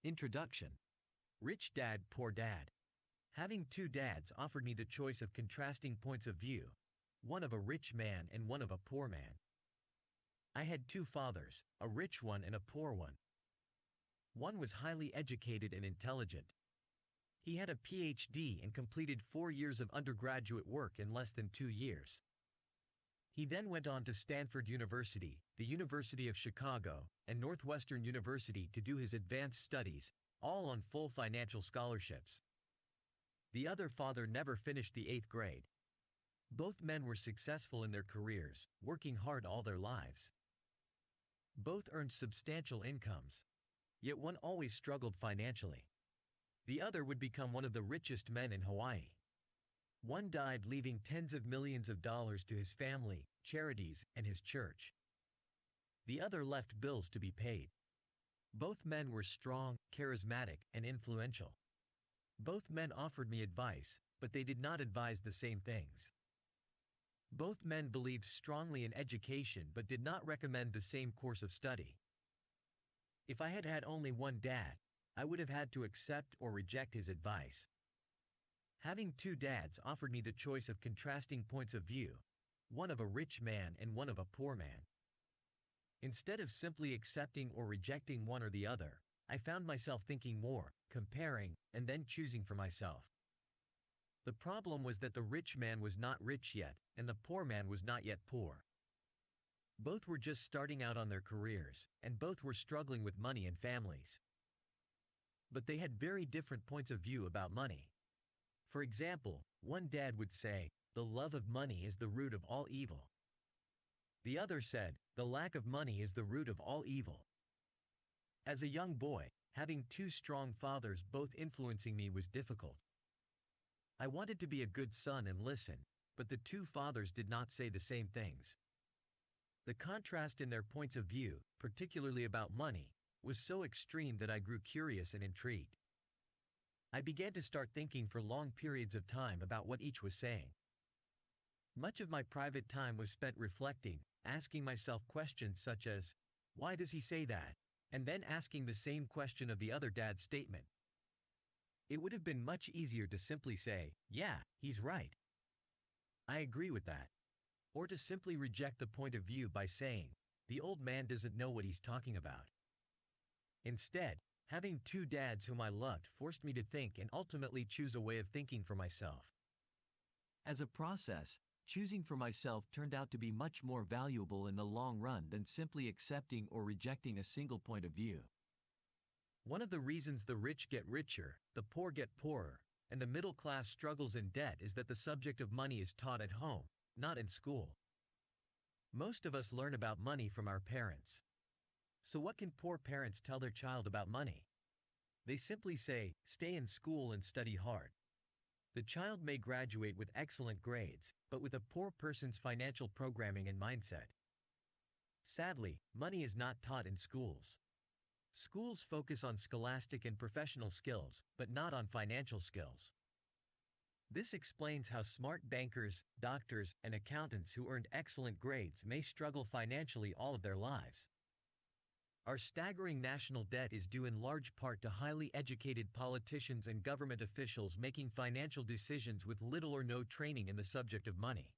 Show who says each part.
Speaker 1: Introduction. Rich Dad, Poor Dad. Having two dads offered me the choice of contrasting points of view, one of a rich man and one of a poor man. I had two fathers, a rich one and a poor one. One was highly educated and intelligent. He had a PhD and completed 4 years of undergraduate work in less than 2 years. He then went on to Stanford University, the University of Chicago, and Northwestern University to do his advanced studies, all on full financial scholarships. The other father never finished the 8th grade. Both men were successful in their careers, working hard all their lives. Both earned substantial incomes. Yet one always struggled financially. The other would become one of the richest men in Hawaii. One died leaving tens of millions of dollars to his family, charities, and his church. The other left bills to be paid. Both men were strong, charismatic, and influential. Both men offered me advice, but they did not advise the same things. Both men believed strongly in education but did not recommend the same course of study. If I had had only one dad, I would have had to accept or reject his advice. Having two dads offered me the choice of contrasting points of view, one of a rich man and one of a poor man. Instead of simply accepting or rejecting one or the other, I found myself thinking more, comparing, and then choosing for myself. The problem was that the rich man was not rich yet, and the poor man was not yet poor. Both were just starting out on their careers, and both were struggling with money and families. But they had very different points of view about money. For example, one dad would say, "The love of money is the root of all evil." The other said, "The lack of money is the root of all evil." As a young boy, having two strong fathers both influencing me was difficult. I wanted to be a good son and listen, but the two fathers did not say the same things. The contrast in their points of view, particularly about money, was so extreme that I grew curious and intrigued. I began to start thinking for long periods of time about what each was saying. Much of my private time was spent reflecting, asking myself questions such as, "Why does he say that?" and then asking the same question of the other dad's statement. It would have been much easier to simply say, "Yeah, he's right. I agree with that." Or to simply reject the point of view by saying, "The old man doesn't know what he's talking about." Instead, having two dads whom I loved forced me to think and ultimately choose a way of thinking for myself. As a process, choosing for myself turned out to be much more valuable in the long run than simply accepting or rejecting a single point of view. One of the reasons the rich get richer, the poor get poorer, and the middle class struggles in debt is that the subject of money is taught at home, not in school. Most of us learn about money from our parents. So what can poor parents tell their child about money? They simply say, "Stay in school and study hard." The child may graduate with excellent grades, but with a poor person's financial programming and mindset. Sadly, money is not taught in schools. Schools focus on scholastic and professional skills, but not on financial skills. This explains how smart bankers, doctors, and accountants who earned excellent grades may struggle financially all of their lives. Our staggering national debt is due in large part to highly educated politicians and government officials making financial decisions with little or no training in the subject of money.